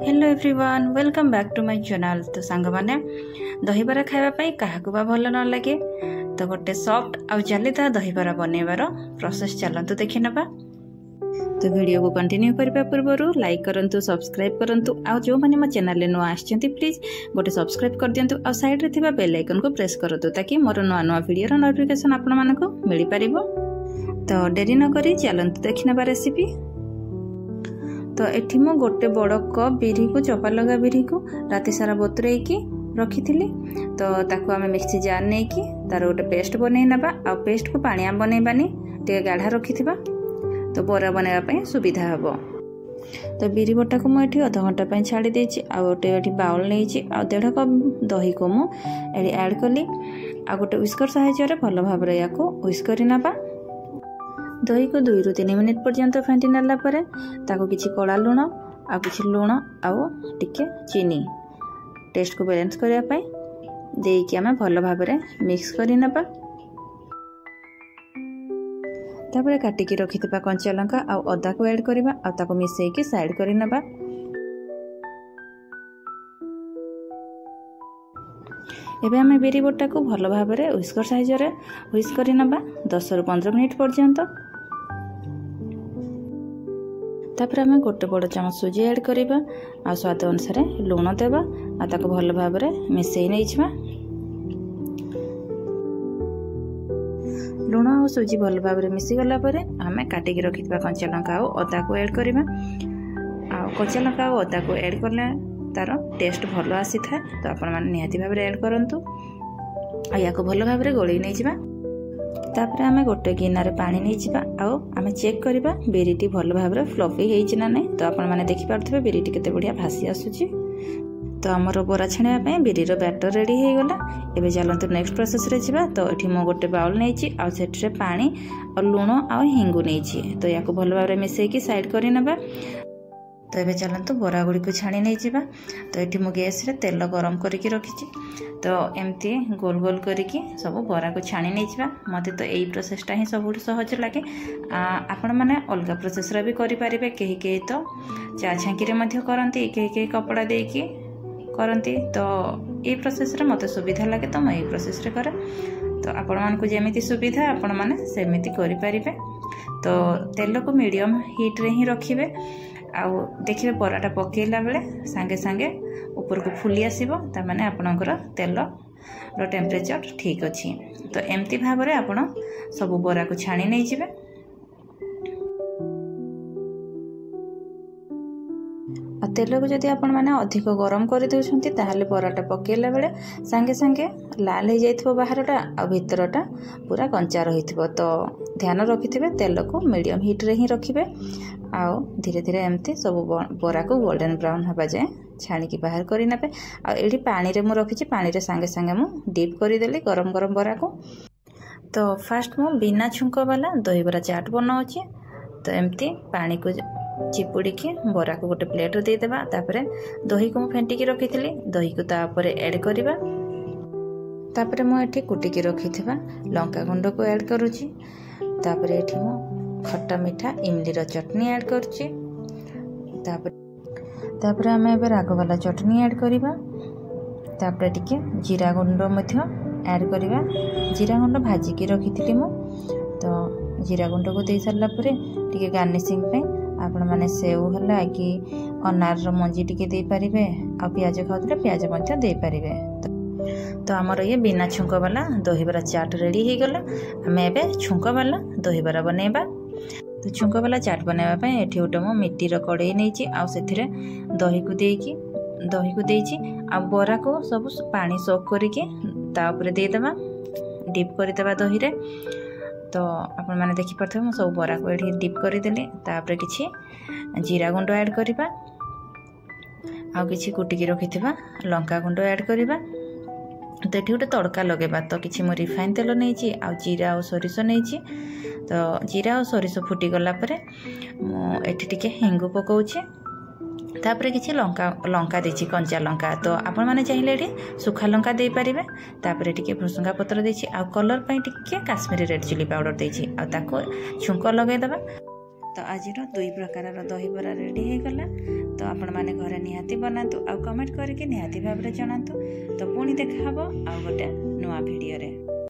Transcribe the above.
Hello everyone welcome back to my channel. तो सांग माने दहीबरा खाइबा क्या भल न लगे तो गोटे सॉफ्ट आउ चलीता दहीबरा बनइबार प्रोसेस चलतु देखि नबा। तो वीडियो को कंटिन्यू करबा पूर्व लाइक करंतु सब्सक्राइब करंतु आ जो माने मो चैनल नुआ आछंती प्लीज गोटे सब्सक्राइब कर दियंतु आ साइड रे थिबा बेल आइकन को प्रेस करतु ताकि मोर नुआ नुआ वीडियो रो नोटिफिकेशन आपन मानको मिली परिबो। तो डेरी न करी चलंतु देखि नबा रेसिपी। तो एठी मो गोटे बड़ कप बिरी को चपा लगा बिरी को राति सारा बतुरई की रखी थी। तो ताको आमे मिक्सी जार नहीं कि तार गोटे पेस्ट बनै नबा आ पेस्ट को पानिया बनैबानी टे गाढ़ा रखी थिबा तो बरा बनैबा पई सुविधा हबो। तो बिरी बटा को मो एठी आधा घंटा पई छाड़ी देछि आ गोटे एठी बाउल नेछि आ 1.5 कप दही को मो एडी ऐड कली आ गोटे व्हिस्कर सहायता रे भलो भाबरे याको व्हिस्क करि नबा। दही को 2 ରୁ 3 मिनिट पर्यंत फेंटी नेला परे ताको किछि कड़ा लुण आ किछि लुण आउ टिके चीनी टेस्ट को बैलेंस करिया पई देई कि हमें भलो भाबरे मिक्स करि नबा। तापरे काटी की रखिथिबा कंचा लंका आ अदा को ऐड करबा आ ताको मिसई के साइड करि नबा। एबे हमें बिरी बटा को भलो भाबरे व्हिस्कर साइज रे व्हिस्क करि नबा 10 ରୁ 15 मिनिट पर्यंत। तापर हमें गोटे बड़ चामच सुजी ऐड करबा आ स्वाद अनुसार लुण देबा आ ताको भलो भाबरे मिसई नै छिबा। लुण और सुजी भलो भाबरे मिसी गला परे हमें काटी के रखितबा कंचा लंका और अदा को ऐड करबा आ कंचा लंका और अदा को ऐड करले तार टेस्ट भलो आसी था। तो आपण माने निहाती भाबरे ऐड करंतु आ या को भलो भाबरे गोळी नै छिबा। तापर हमें गोटे गिनारे पानी नहीं छिबा आउ हमें चेक करबा बिरीटी भलो भाबरे फ्लफी हेछि ना नै। तो आपण माने देखि पारथबे बिरीटी केते बढ़िया भासी आसुची। तो हमर बोरा छाणिया पय बिरीर बैटर रेडी हे गला। एबे चलंतु नेक्स्ट प्रोसेस रे छिबा। तो एठी मो गोटे बाउल नै छि आ सेठ रे पानी और लूण आ हिंगु नै छि तो या को भलो भाबरे मिसई की साइड करि नबा। तो ये चलतु बरा गुड़ी को छाणी नहीं जावा। तो ये मु गैस रे तेल गरम करके रखी तो एमती गोल गोल करके सब बरा को छाणी नहीं जावा। मते तो यही प्रोसेसटा ही सब सहज लगे। आपण मैंने अलग प्रोसेस भी करें कहीं तो चा छांकी करती कहीं कपड़ा देकी करती। तो ये प्रोसेस रे मते सुविधा लगे तो मैं प्रोसेस रे करे। तो आपण मानकु जेमिति सुविधा आपण माने सेमिति करि परिबे। तो तेल को मीडियम हीट रे ही रखिबे आउ देखिए बराटा पकेला बेले सांगे सांगे ऊपर को फुली आसीबो ता माने आपनकर तेल रो टेम्परेचर ठीक अछि। तो एमती भाव रे आपण सब बरा को छाणी नै जिवे। तेल को जदि आपण माने अधिक गरम कर देउछंती ताहाले बराटा पकेला बेले सांगे सांगे लाल हो जाइथिबो बाहरटा आ भीतरटा पूरा कंचा रहिथिबो। तो ध्यान रखिथिबे तेल को मीडियम हीट रे ही रखिबे आउ धीरे धीरे एमती सब बरा को गोल्डन ब्राउन हबा जाए छाणी की बाहर करि नबे। आ एडी पानी रे मु रखिछि पानी रे सांगे सांगे मु डीप करि देली गरम गरम बरा को। तो फास्ट मु बिना छुंक वाला दही बरा चाट बनाउछि। तो एमती पानी को चिपुड़ी के बरा को गोटे प्लेट रे दे देबा। तापरे दही को फेंटी के रखिथिली दही को तापरे ऐड करबा। तापरे मु एठी कुटी के रखिथिबा लंका गुंड को ऐड करूछि। तापरे एठी मु खट्टा मीठा इमली रो चटनी ऐड करूछि। तापरे हमें एबे राग वाला चटनी ऐड करबा। तापरे टिके जीरा गुंड मध्य ऐड करबा। जीरा गुंड भाजी के रखिथिली मु। तो जीरा गुंड को दे सारला परे टिके गार्निशिंग पे आपण माने सेव हला कि अनार रो मंजी टिके दे परिबे आ प्याज खाउतले प्याज मध्य दे परिबे। तो हमर ये बिना छुंक वाला दही बरा चाट रेडी हे गला। हमें एबे छुंक वाला दही बरा बनेबा। तो छुंक वाला चाट बनावा पे एठी उटे मो मिट्टी रो कड़ाई नेछि आ सेथिरे दही को देछि आ बरा को सब पानी सोक करके ता ऊपर दे देबा डीप कर देबा दही रे। तो आपण माने देखि परथबे मो सब बरा को एठी डीप कर देली। तापर किछि जीरा गुंड ऐड करबा आ किछि कुटी के रखिथिबा लंका गुंड ऐड करबा। तो ये गोटे तड़का लगेबा। तो किछि मो रिफाइन तेल नहीं आ जीरा और सोरिष नहीं। तो जीरा और सोरिष फुटी गला परे मो एठी टिके हिंगु पकाउछि। तापर किछि लंका देछि कंचा लंका। तो आपण माने चाहिए एठी सुखा लंका दे परिबे। तापर टिके भुसुंगा पत्र देछि आ कलर पई टिके काश्मीरी रेड चिली पाउडर देछि आ ताको छुंक लगे दबा। तो आज 2 प्रकार दहीबरा रेडी हो गला। तो आपण माने घरे निहाती बनातु आ कमेंट करके निहाती भाव में जनातु। तो पुणी देखा आउ गोटे नुआ भिडियो रे।